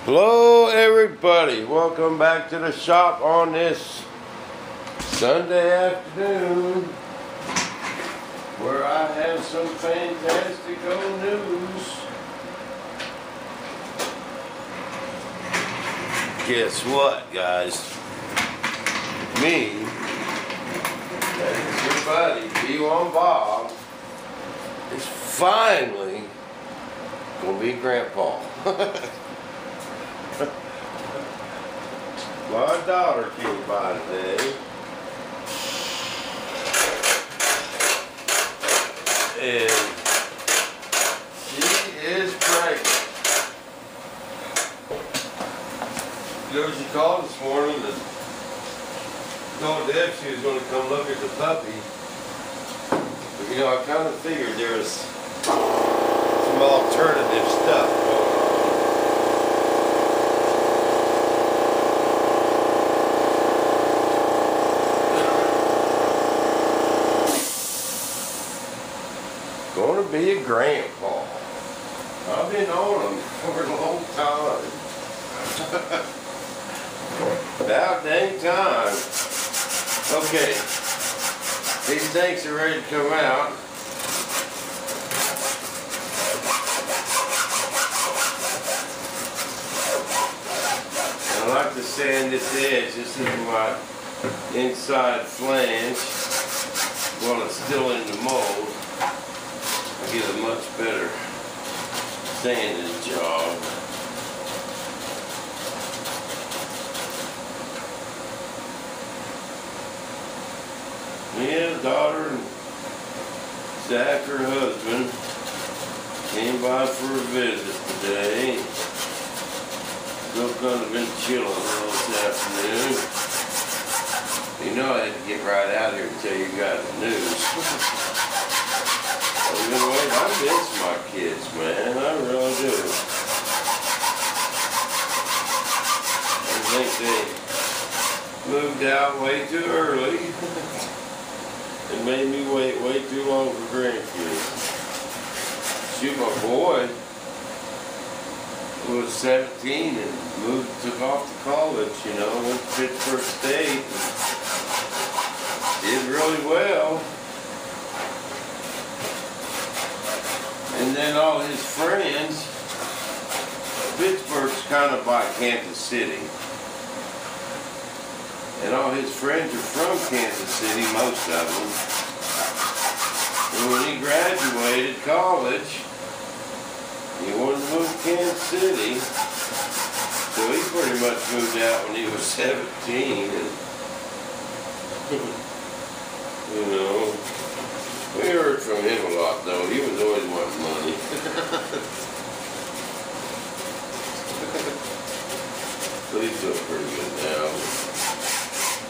Hello everybody, welcome back to the shop on this Sunday afternoon where I have some fantastic old news. Guess what, guys? Me, that is your buddy B1 Bob, is finally gonna be Grandpa. My daughter came by today, and she is pregnant. You know, she called this morning and told Deb she was going to come look at the puppy. But you know, I kind of figured there was some alternative stuff going on. Going to be a grandpa. I've been on them for a long time. About dang time. Okay, these tanks are ready to come out. I like to sand this edge. This is my inside flange while it's still in the mold. Get a much better sanding job. Yeah, daughter and Zach, her husband, came by for a visit today. Still kind of been chilling this afternoon. You know I had to get right out here and tell you guys the news. I miss my kids, man. I really do. I think they moved out way too early and made me wait way too long for grandkids. Shoot, my boy was 17 and took off to college, you know, went to Pittsburgh State and did really well. And then all his friends, Pittsburgh's kind of by Kansas City. And all his friends are from Kansas City, most of them. And when he graduated college, he wanted to move to Kansas City. So he pretty much moved out when he was 17. And, you know. We heard from him a lot, though. He was always wanting money. So he's doing pretty good now.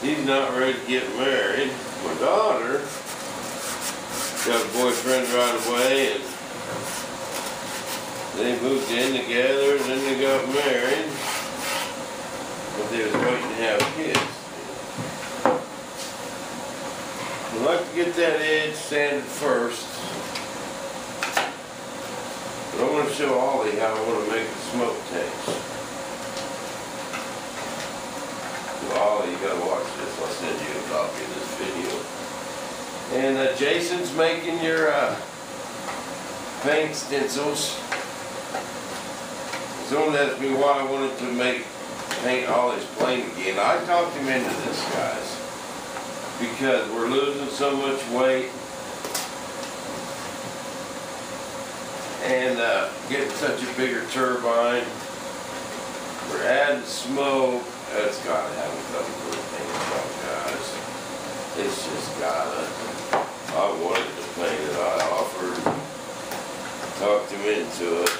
He's not ready to get married. My daughter got a boyfriend right away, and they moved in together, and then they got married. But they was waiting to have kids. I'd like to get that edge sanded first, but I want to show Ollie how I want to make the smoke tanks. So Ollie, you gotta watch this. I'll send you a copy of this video. And Jason's making your paint stencils. Someone asked me why I wanted to paint Ollie's plane again. I talked him into this, guys. Because we're losing so much weight and getting such a bigger turbine. We're adding smoke. It's got to have a couple of paint job, guys. It's just gotta. I wanted to paint it. I offered, talked him into it.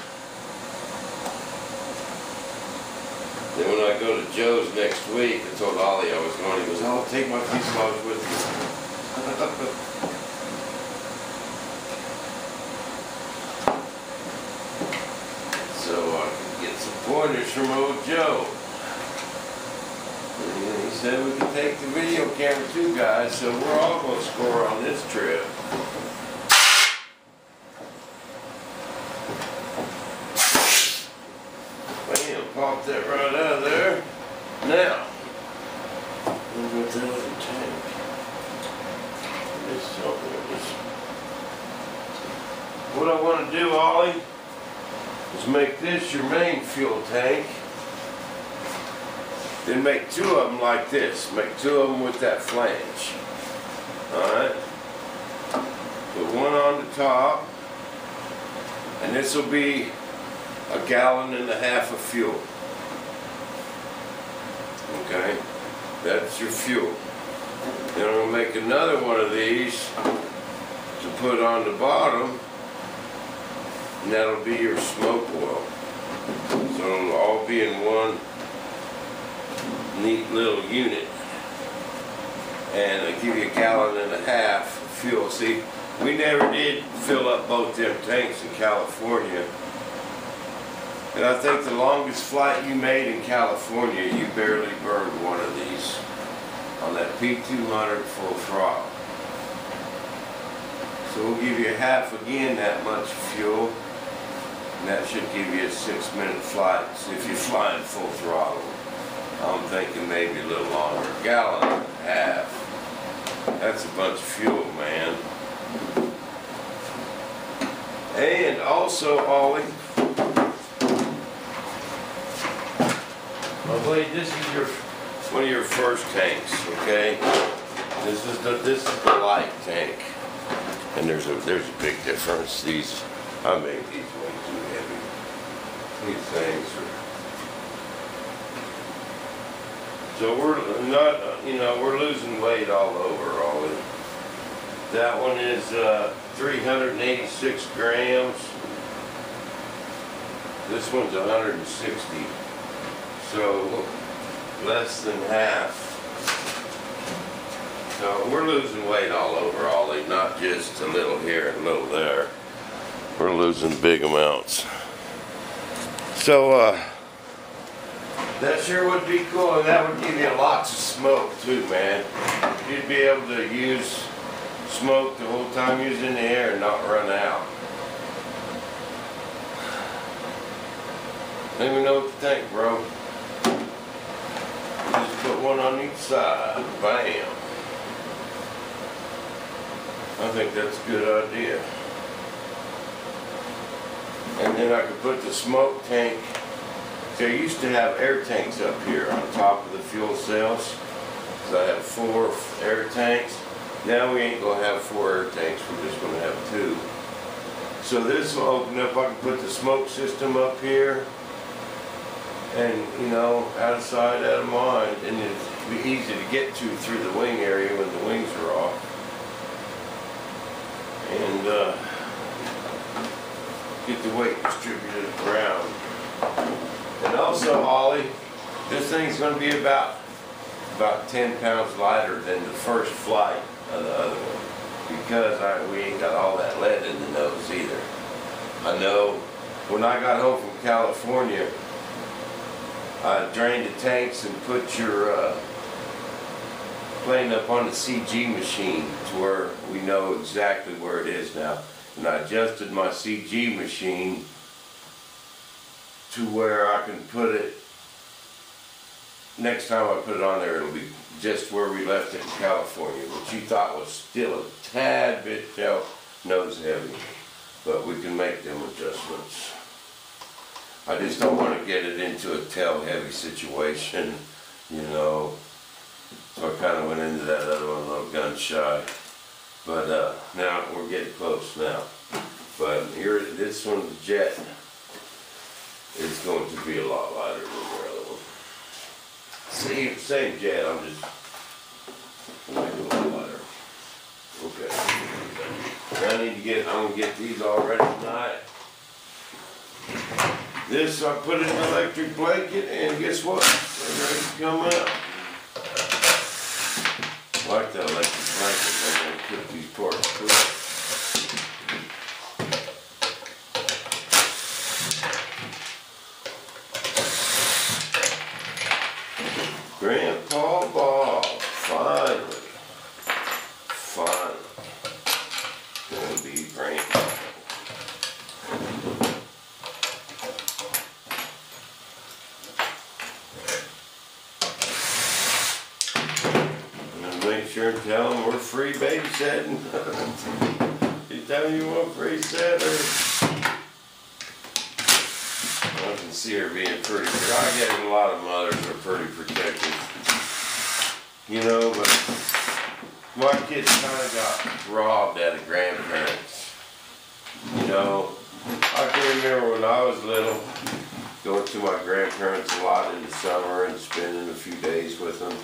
Then when I go to Joe's next week, I told Ollie I was going. He goes, "I'll take my fuselage with me." So I could get some pointers from old Joe. And he said we could take the video camera too, guys. So we're all going to score on this trip. Bam. pop that right out of there. Now, we'll go to the other tank. What I want to do, Ollie, is make this your main fuel tank. Then make two of them like this. Make two of them with that flange. Alright? Put one on the top. And this will be 1.5 gallons of fuel. Okay? That's your fuel. Then I'm going to make another one of these to put on the bottom. And that'll be your smoke oil. So it'll all be in one neat little unit. And it'll give you 1.5 gallons of fuel. See, we never did fill up both them tanks in California. And I think the longest flight you made in California, you barely burned one of these on that P200 full throttle. So we'll give you half again that much fuel. And that should give you a 6-minute flight. So if you're flying full throttle, I'm thinking maybe a little longer. 1.5 gallons. That's a bunch of fuel, man. And also, Ollie, I believe this is one of your first tanks, okay? This is the light tank, and there's a big difference. These, I made these way too heavy. These things are. So we're not, we're losing weight all over, Ollie. That one is 386 grams. This one's 160. So less than half. So we're losing weight all over, Ollie, not just a little here and a little there. We're losing big amounts. So that sure would be cool, and that would give you lots of smoke too, man. You'd be able to use smoke the whole time you're in the air and not run out. Let me know what you think, bro. Just put one on each side. Bam. I think that's a good idea. And then I could put the smoke tank. So I used to have air tanks up here on top of the fuel cells. So I have 4 air tanks. Now we ain't gonna have 4 air tanks, we're just gonna have 2. So this will open up, I can put the smoke system up here. And out of sight, out of mind. And it'll be easy to get to through the wing area when the wings are off. And get the weight distributed around. And also, Ollie, this thing's going to be about 10 pounds lighter than the first flight of the other one, because we ain't got all that lead in the nose either. I know when I got home from California, I drained the tanks and put your plane up on the CG machine to where we know exactly where it is now. And I adjusted my CG machine to where I can put it, next time I put it on there, it'll be just where we left it in California, which you thought was still a tad bit nose heavy, but we can make them adjustments. I just don't want to get it into a tail heavy situation, so I kind of went into that other one a little gun shy, but now we're getting close now. But here, this one's jet. It's going to be a lot lighter than the other one. Same jet, I'm just making it a lot lighter. Okay. I'm gonna get these all ready tonight. This, I put in an electric blanket, and guess what? They're ready to come out. I like that electric blanket. I'm gonna put these parts to it. Grandpa Bob, finally, gonna be Grandpa. picture and tell them we're free babysitting. You tell me you want free sitter. I can see her being pretty. I get a lot of mothers are pretty protective, you know, but my kids kind of got robbed out of grandparents. You know, I can remember when I was little, going to my grandparents a lot in the summer and spending a few days with them.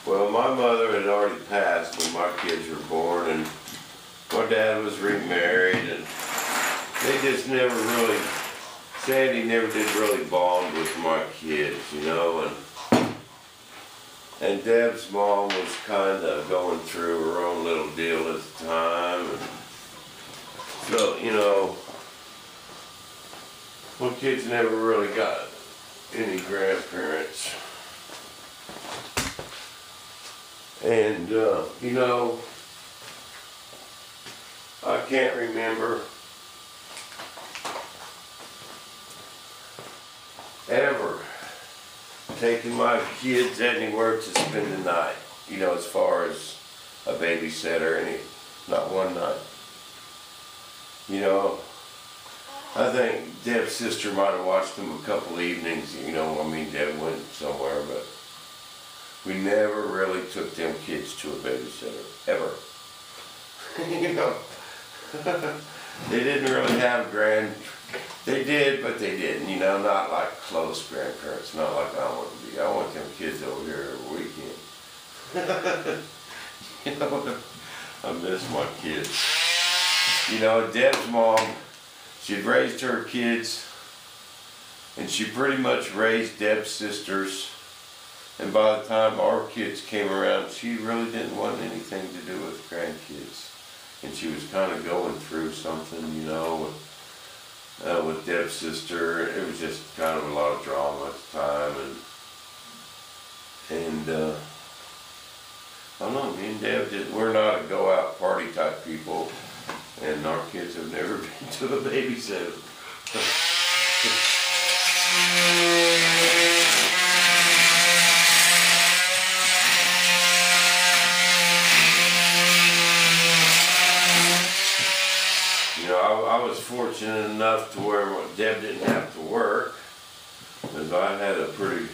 Well, my mother had already passed when my kids were born, and my dad was remarried, and they just never really, Sandy never did really bond with my kids, you know, and Deb's mom was kind of going through her own little deal at the time, and so, you know, my kids never really got any grandparents. And, you know, I can't remember ever taking my kids anywhere to spend the night, you know, as far as a babysitter, not one night. You know, I think Deb's sister might have watched them a couple evenings, you know, I mean, Deb went somewhere, but we never really took them kids to a babysitter, ever. You know, they didn't really have they did, but they didn't, you know, not like close grandparents, not like I want to be. I want them kids over here every weekend. You know, I miss my kids. You know, Deb's mom, she'd raised her kids, and she pretty much raised Deb's sisters, and by the time our kids came around, she really didn't want anything to do with grandkids. And she was kind of going through something, you know, with Deb's sister. It was just kind of a lot of drama at the time, and I don't know, me and Deb we're not a go out party type people, and our kids have never been to a babysitter. You know, I was fortunate enough to where Deb didn't have to work, because I had a pretty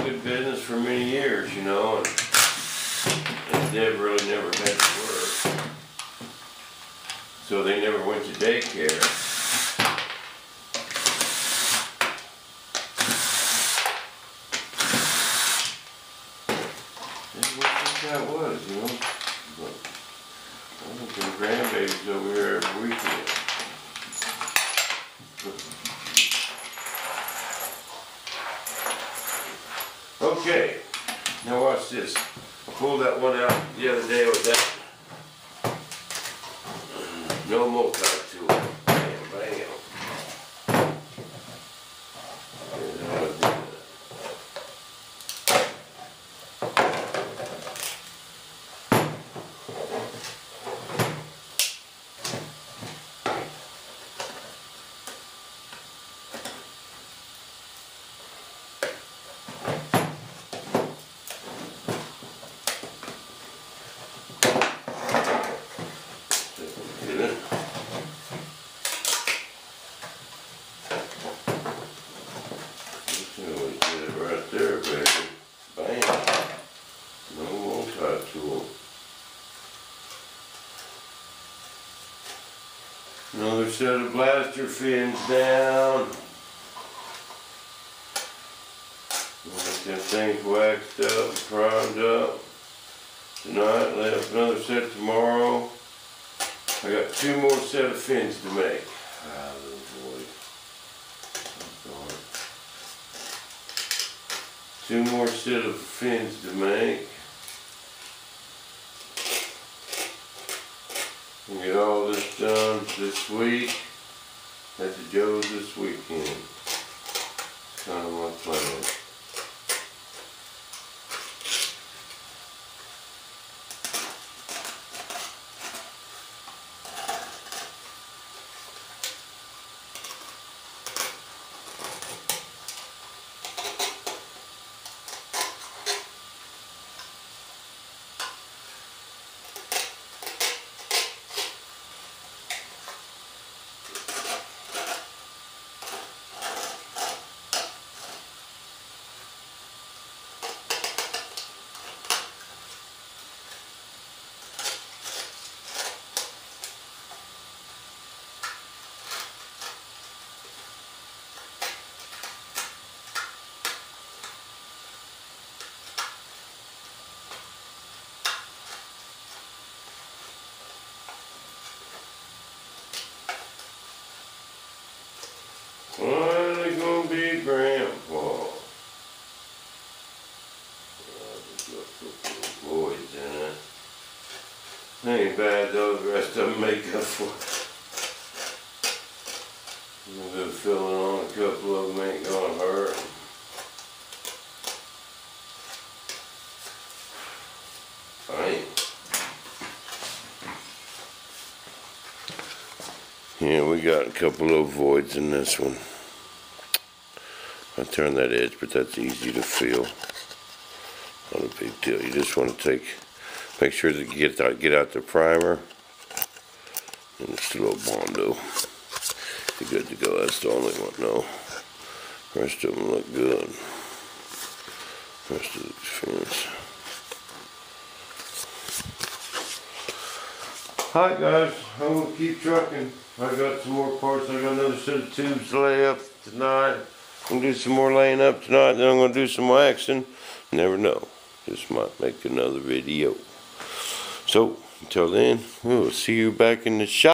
good business for many years, you know, and Deb really never had to work, so they never went to daycare. That's what that was, you know. But I think some grandbabies over here every weekend. Okay, now watch this. I pulled that one out the other day with that no multi-tool. Bam, bam. Another set of blaster fins down. We'll get them things waxed up, primed up. Tonight, left another set tomorrow. I got 2 more set of fins to make. Ah, little boy. Oh, 2 more set of fins to make. And get all this done this week at the Joe's this weekend. That's kind of my plan. Ain't bad though, the rest of them make up for it. I'm gonna fill on a couple of them, ain't gonna hurt. Alright. Yeah, we got a couple of voids in this one. I turned that edge, but that's easy to feel. Not a big deal. You just want to make sure that you get out the primer. And it's a little Bondo. You're good to go. That's the only one. No. The rest of them look good. The rest of the fence. Alright guys, I'm going to keep trucking. I got some more parts. I got another set of tubes to lay up tonight. I'm going to do some more laying up tonight. Then I'm going to do some waxing. Never know. Just might make another video. So, until then, we'll see you back in the shop.